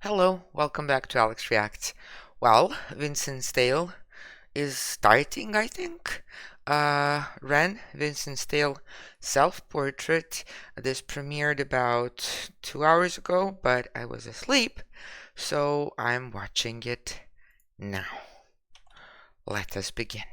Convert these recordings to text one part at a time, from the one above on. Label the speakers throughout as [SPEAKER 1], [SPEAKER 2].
[SPEAKER 1] Hello, welcome back to Alex Reacts. Well, Vincent's Tale is starting, I think. Vincent's Tale self-portrait. This premiered about 2 hours ago, but I was asleep, so I'm watching it now. Let us begin.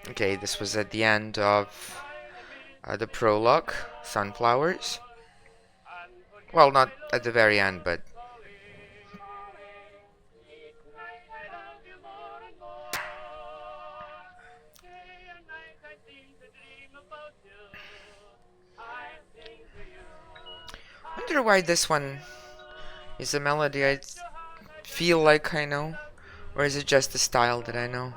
[SPEAKER 1] Okay, this was at the end of the prologue, Sunflowers. Well, not at the very end, but I wonder why this one is a melody I feel like I know, or is it just the style that I know?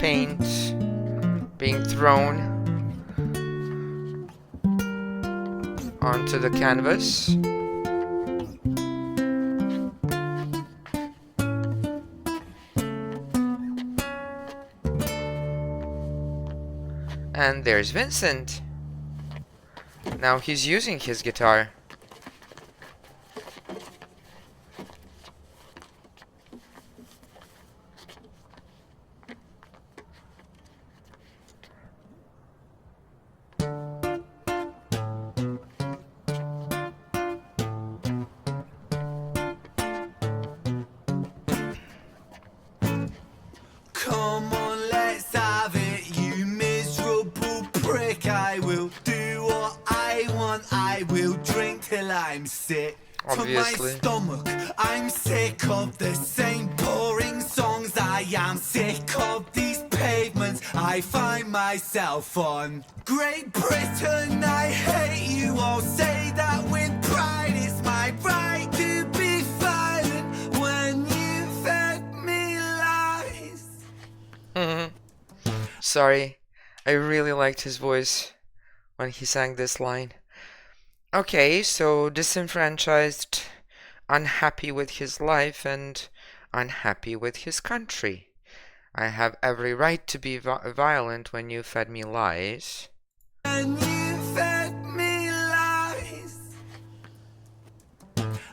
[SPEAKER 1] Paint being thrown onto the canvas. And there's Vincent. Now he's using his guitar.
[SPEAKER 2] Come on, let's have it, you miserable prick. I will do what I want, I will drink till I'm sick.
[SPEAKER 1] Obviously.
[SPEAKER 2] To my stomach, I'm sick of the same boring songs. I am sick of these pavements I find myself on. Great Britain, I hate you all, say that with pride. It's my right to be violent when you fed me lies.
[SPEAKER 1] Sorry, I really liked his voice when he sang this line. Okay, so disenfranchised, unhappy with his life, and unhappy with his country. I have every right to be violent when you fed me lies.
[SPEAKER 2] And you fed me lies.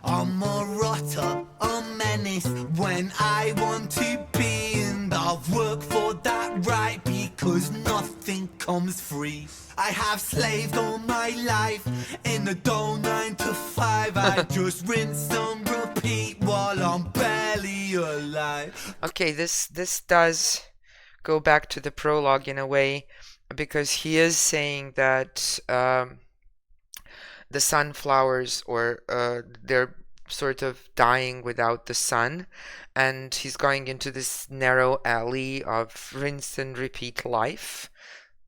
[SPEAKER 2] I'm a rotter, a menace when I want to be, and I've worked for that right because nothing comes free. I have slaved all my life in a dull 9 to 5. I just rinse and repeat while I'm barely alive.
[SPEAKER 1] Okay, this does go back to the prologue in a way, because he is saying that the sunflowers, or they're sort of dying without the sun, and he's going into this narrow alley of rinse and repeat life,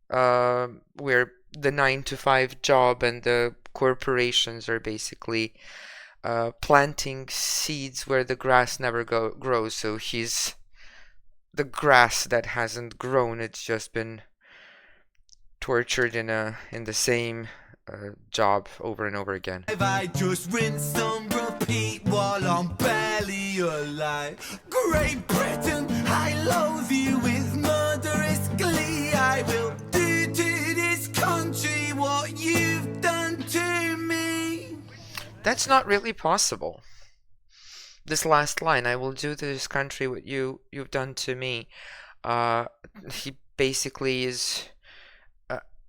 [SPEAKER 1] where the 9 to 5 job and the corporations are basically planting seeds where the grass never grows. So he's the grass that hasn't grown, it's just been tortured in the same job over and over again.
[SPEAKER 2] I just rinse and repeat while I'm barely alive. Great Britain, I loathe you with murderous glee. I will do to this country what you've done to me.
[SPEAKER 1] That's not really possible. This last line, I will do to this country what you've done to me. He basically is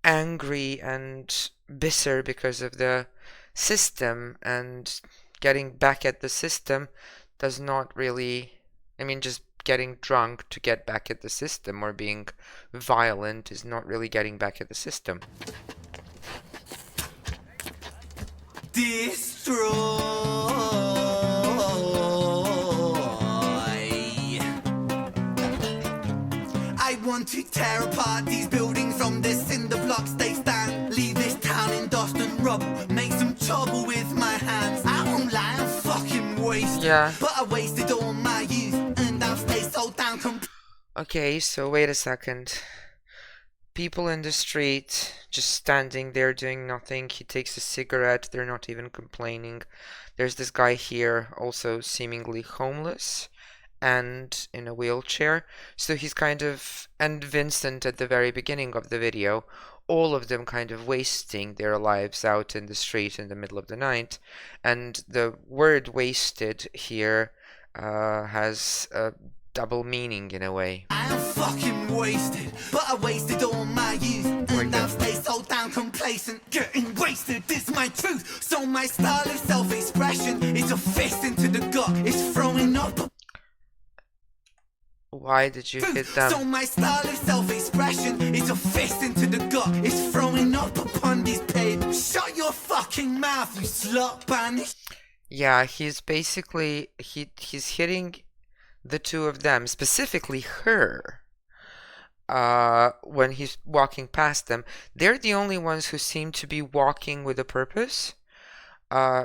[SPEAKER 1] angry and bitter because of the system, and getting back at the system does not really, I mean, just getting drunk to get back at the system or being violent is not really getting back at the system.
[SPEAKER 2] I want to tear apart these buildings from the cinder blocks they stand. Leave this town in dust and rubble. Make some trouble with my hands. I won't lie, I'm fucking wasted.
[SPEAKER 1] Yeah.
[SPEAKER 2] But I wasted all my youth and I've stayed so down.
[SPEAKER 1] Okay, so wait a second. People in the street just standing there doing nothing. He takes a cigarette, they're not even complaining. There's this guy here, also seemingly homeless, and in a wheelchair. So he's kind of, and Vincent at the very beginning of the video, all of them kind of wasting their lives out in the street in the middle of the night. And the word wasted here has a double meaning in a way.
[SPEAKER 2] I am fucking wasted, but I wasted all my youth, and I've stayed so damn complacent. Getting wasted is my truth, so my style of self-expression is a fist into the gut. It's throwing up.
[SPEAKER 1] Why did you hit them?
[SPEAKER 2] So my style of self-expression is a fist into the gut. It's throwing up upon these papers. Shut your fucking mouth, you slut banish.
[SPEAKER 1] Yeah, he's basically he's hitting the two of them, specifically her, when he's walking past them. They're the only ones who seem to be walking with a purpose,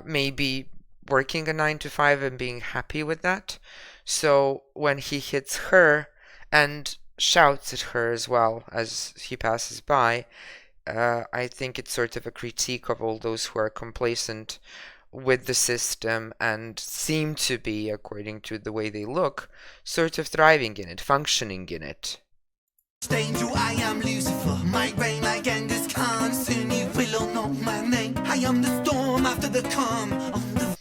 [SPEAKER 1] maybe working a 9 to 5 and being happy with that. So when he hits her and shouts at her as well as he passes by, I think it's sort of a critique of all those who are complacent with the system and seem to be, according to the way they look, sort of thriving in it, functioning in it.
[SPEAKER 2] Angel, I am Lucifer, might reign like Genghis Khan. Soon you will all know my name. I am the storm after the calm.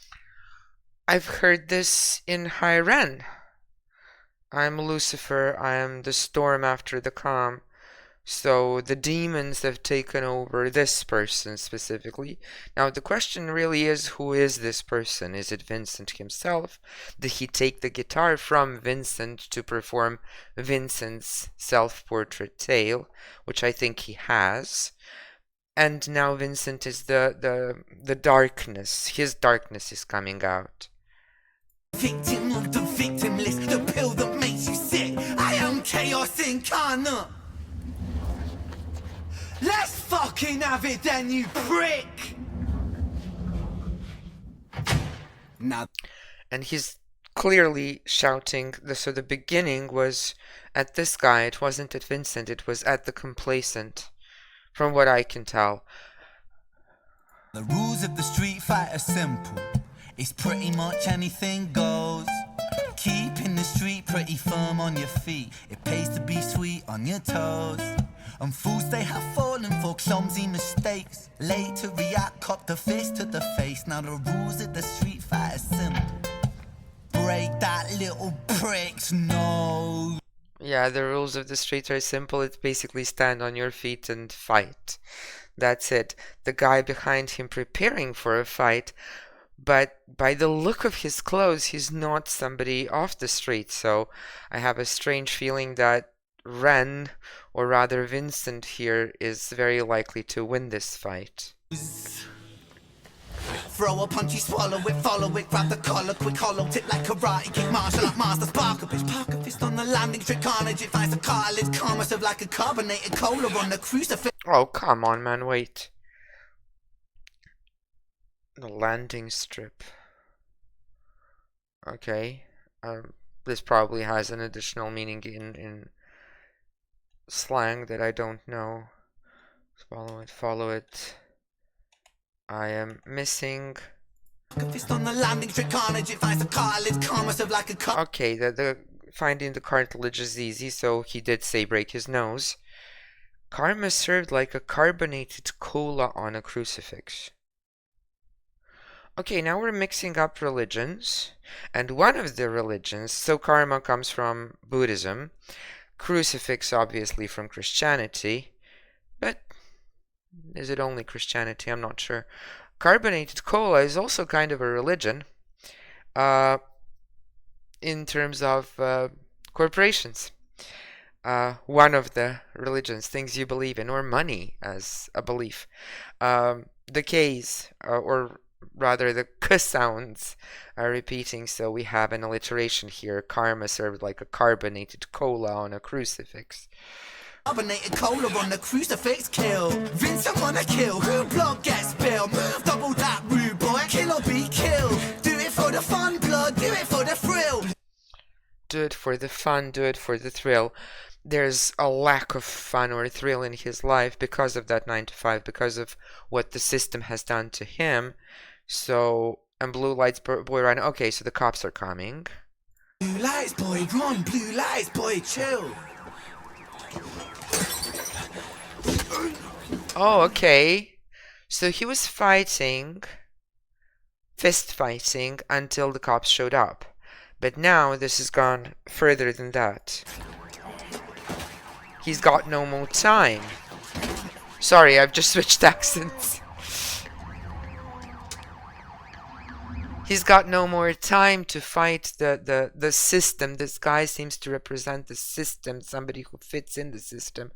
[SPEAKER 1] I've heard this in High Ren. I'm Lucifer, I am the storm after the calm. So the demons have taken over this person specifically. Now the question really is, who is this person? Is it Vincent himself? Did he take the guitar from Vincent to perform Vincent's self-portrait tale, which I think he has? And now Vincent is the darkness. His darkness is coming out.
[SPEAKER 2] Victim of the victimless, the pill that makes you sick. I am chaos incarnate. Let's fucking have it then, you prick! Now.
[SPEAKER 1] And he's clearly shouting. So the beginning was at this guy. It wasn't at Vincent. It was at the complacent, from what I can tell.
[SPEAKER 2] The rules of the street fight are simple. It's pretty much anything goes. Keeping the street pretty firm on your feet. It pays to be sweet on your toes. And fools they have fallen for clumsy mistakes. Late to react, cop the fist to the face. Now the rules of the street fight are simple. Break that little prick's nose.
[SPEAKER 1] Yeah, the rules of the street are simple. It's basically stand on your feet and fight. That's it. The guy behind him preparing for a fight, but by the look of his clothes, he's not somebody off the street. So I have a strange feeling that Ren, or rather Vincent here, is very likely to win this fight.
[SPEAKER 2] Throw a punch, you swallow it, follow it, grab the collar, quick hollow tip like karate, kick martial art master, spark a bitch, park a fist on the landing, trick carnage, it finds a cartilage, karma serve like a carbonated cola on the crucifix.
[SPEAKER 1] Oh, come on, man, wait. The landing strip. Okay. This probably has an additional meaning in slang that I don't know. Follow it, follow it. I am missing. Okay, the finding the cartilage is easy, so he did say break his nose. Karma served like a carbonated cola on a crucifix. Okay, now we're mixing up religions, and one of the religions, so karma comes from Buddhism, crucifix obviously from Christianity, but is it only Christianity? I'm not sure. Carbonated cola is also kind of a religion, in terms of corporations. One of the religions, things you believe in, or money as a belief. The K's, or rather the K sounds, are repeating, so we have an alliteration here. Karma served like a carbonated cola on a crucifix.
[SPEAKER 2] Carbonated cola on the crucifix, kill. Vincent wanna kill, who blood gets spilled. Move double that rude boy, kill or be killed. Do it for the fun, blood, do it for the thrill.
[SPEAKER 1] Do it for the fun, do it for the thrill. There's a lack of fun or thrill in his life because of that 9 to 5, because of what the system has done to him. So, and blue lights boy right now. Okay, so the cops are coming.
[SPEAKER 2] Blue lights, boy, run. Blue lights, boy, chill.
[SPEAKER 1] Oh, okay. So he was fighting, fist fighting, until the cops showed up. But now this has gone further than that. He's got no more time. Sorry, I've just switched accents. He's got no more time to fight the system. This guy seems to represent the system, somebody who fits in the system,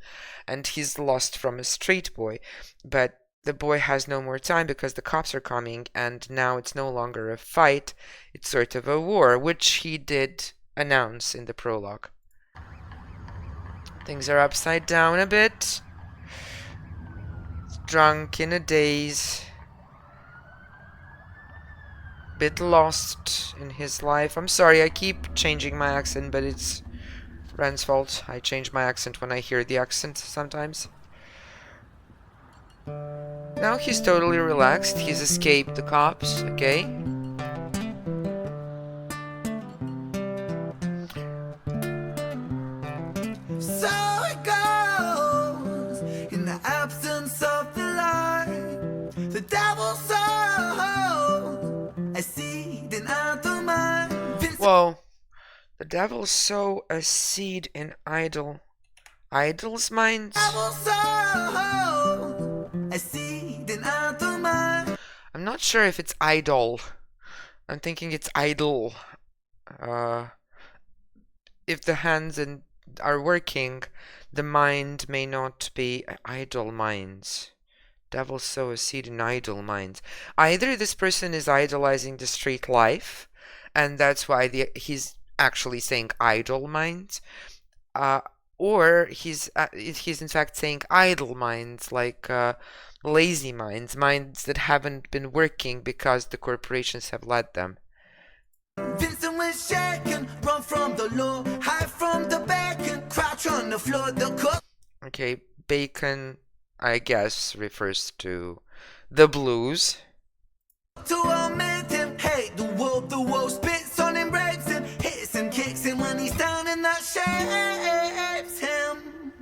[SPEAKER 1] and he's lost from a street boy. But the boy has no more time because the cops are coming, and now it's no longer a fight, it's sort of a war, which he did announce in the prologue. Things are upside down a bit. Drunk in a daze. Bit lost in his life. I'm sorry, I keep changing my accent, but it's Ren's fault. I change my accent when I hear the accent sometimes. Now he's totally relaxed. He's escaped the cops, okay?
[SPEAKER 2] So it goes in the absence of the light. The devil sows a seed in idle mind.
[SPEAKER 1] Whoa. The devil sow a seed in idols' minds?
[SPEAKER 2] Devil sows a seed in idle mind.
[SPEAKER 1] I'm not sure if it's idol. I'm thinking it's idle. If the hands are working, the mind may not be idle minds. Devil sow a seed in idle minds. Either this person is idolizing the street life, and that's why he's actually saying idle minds, or he's in fact saying idle minds, like lazy minds, minds that haven't been working because the corporations have led them.
[SPEAKER 2] Vincent was shaken, run from the law, hide from the bacon, crouch on the floor, the cook.
[SPEAKER 1] Okay, bacon, I guess, refers to the blues.
[SPEAKER 2] To omit him, hate the world spits on him, rapes him, hits him, kicks him when he's down, and that shapes him.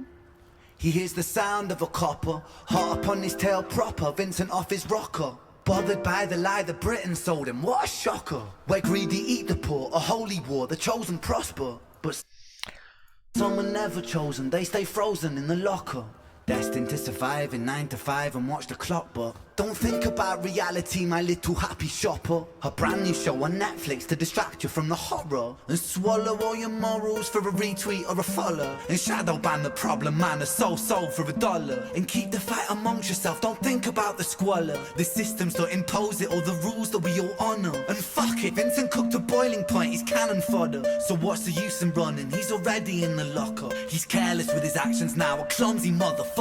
[SPEAKER 2] He hears the sound of a copper, heart upon his tail proper, Vincent off his rocker. Bothered by the lie that Britain sold him, what a shocker. Where greedy eat the poor, a holy war, the chosen prosper. But some are never chosen, they stay frozen in the locker. Destined to survive in 9 to 5 and watch the clock, but don't think about reality, my little happy shopper. A brand new show on Netflix to distract you from the horror, and swallow all your morals for a retweet or a follow, and shadow ban the problem man, a sold for $1, and keep the fight amongst yourself, don't think about the squalor. The systems don't impose it, or the rules that we all honour. And fuck it, Vincent cooked to boiling point, he's cannon fodder. So what's the use in running, he's already in the locker. He's careless with his actions now, a clumsy motherfucker.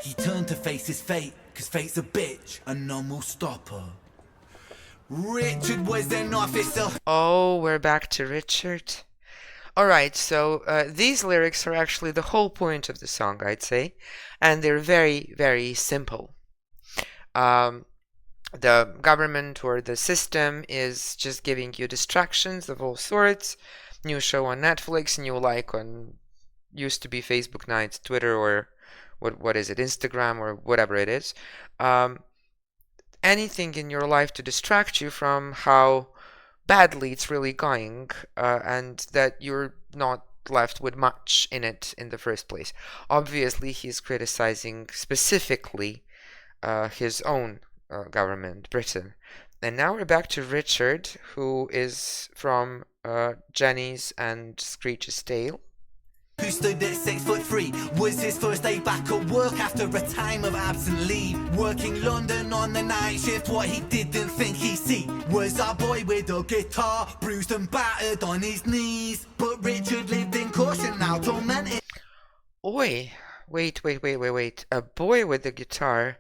[SPEAKER 2] He turned to face his fate, cause fate's a bitch and none will stop her. Richard was an officer.
[SPEAKER 1] Oh, we're back to Richard. Alright, so these lyrics are actually the whole point of the song, I'd say, and they're very, very simple. The government or the system is just giving you distractions of all sorts. New show on Netflix, new like on used to be Facebook Nights, Twitter, or what is it, Instagram, or whatever it is. Anything in your life to distract you from how badly it's really going, and that you're not left with much in it in the first place. Obviously, he's criticizing specifically his own government, Britain. And now we're back to Richard, who is from Jenny's and Screech's Tale.
[SPEAKER 2] Who stood at 6'3", was his first day back at work after a time of absent leave. Working London on the night shift, what he didn't think he'd see was a boy with a guitar, bruised and battered on his knees. But Richard lived in caution, now tormented.
[SPEAKER 1] Oi, wait. A boy with a guitar,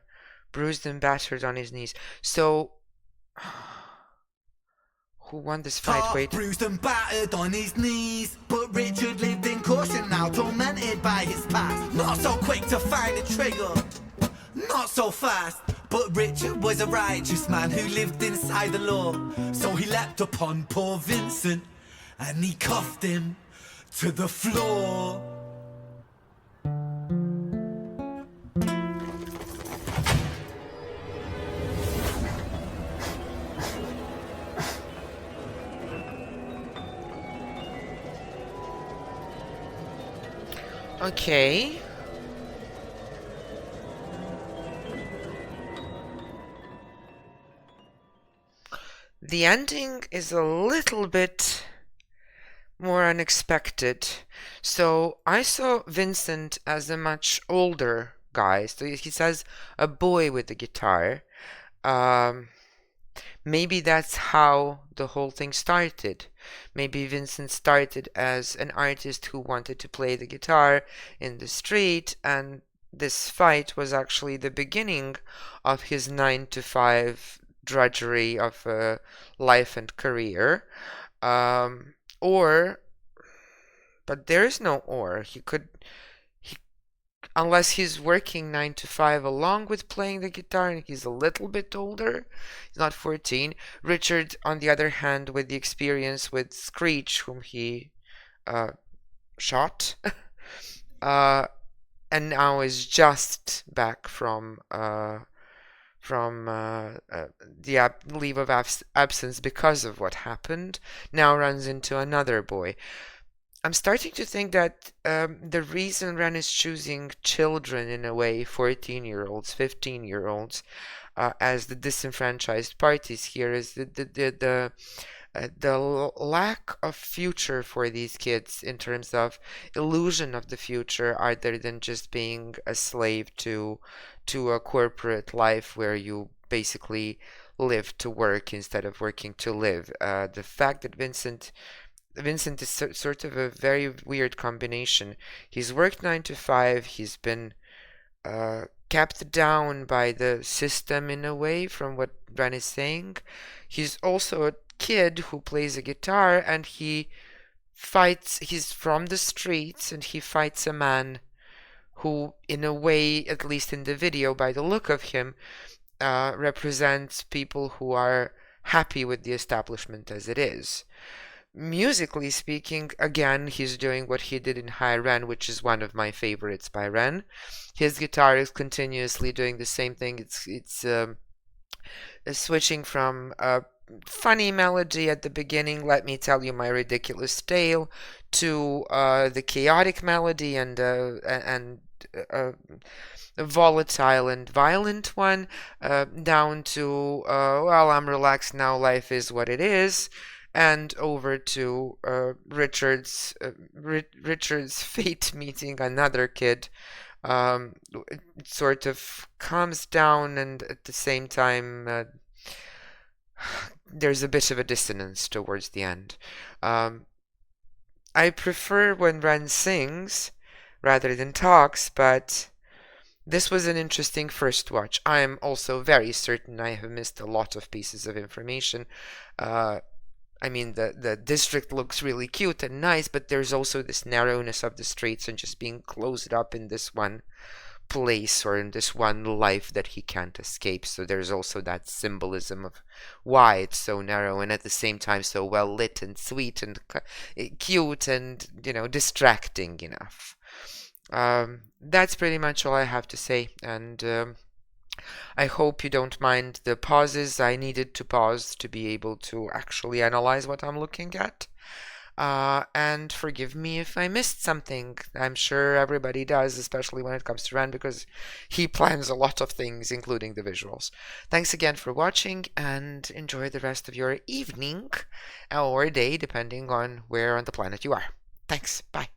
[SPEAKER 1] bruised and battered on his knees. So, who won this fight? Wait.
[SPEAKER 2] Bruised and battered on his knees. But Richard lived in caution, now tormented by his past. Not so quick to find a trigger, not so fast. But Richard was a righteous man who lived inside the law. So he leapt upon poor Vincent and he cuffed him to the floor.
[SPEAKER 1] Okay. The ending is a little bit more unexpected. So I saw Vincent as a much older guy. So he says a boy with a guitar. Um, Maybe that's how the whole thing started. Maybe Vincent started as an artist who wanted to play the guitar in the street, and this fight was actually the beginning of his 9 to 5 drudgery of life and career. Um, or, but there is no or. He unless he's working 9 to 5 along with playing the guitar and he's a little bit older, he's not 14. Richard, on the other hand, with the experience with Screech, whom he uh, shot, uh, and now is just back from the leave of absence because of what happened, now runs into another boy. I'm starting to think that the reason Ren is choosing children in a way, 14-year-olds, 15-year-olds, as the disenfranchised parties here is the lack of future for these kids in terms of illusion of the future, other than just being a slave to a corporate life where you basically live to work instead of working to live. The fact that Vincent is sort of a very weird combination. He's worked 9 to 5. He's been kept down by the system in a way, from what Ren is saying. He's also a kid who plays a guitar, and he fights. He's from the streets, and he fights a man who, in a way, at least in the video, by the look of him, represents people who are happy with the establishment as it is. Musically speaking, again, he's doing what he did in High Ren, which is one of my favorites by Ren. His guitar is continuously doing the same thing. It's switching from a funny melody at the beginning, let me tell you my ridiculous tale, to the chaotic melody and a volatile and violent one, down to well, I'm relaxed now, life is what it is, and over to Richard's fate meeting another kid. It sort of calms down, and at the same time, there's a bit of a dissonance towards the end. I prefer when Ren sings rather than talks, but this was an interesting first watch. I am also very certain I have missed a lot of pieces of information. I mean, the district looks really cute and nice, but there's also this narrowness of the streets and just being closed up in this one place or in this one life that he can't escape. So there's also that symbolism of why it's so narrow and at the same time so well lit and sweet and cute and, distracting enough. That's pretty much all I have to say, and I hope you don't mind the pauses. I needed to pause to be able to actually analyze what I'm looking at. And forgive me if I missed something. I'm sure everybody does, especially when it comes to Ren, because he plans a lot of things, including the visuals. Thanks again for watching, and enjoy the rest of your evening or day, depending on where on the planet you are. Thanks. Bye.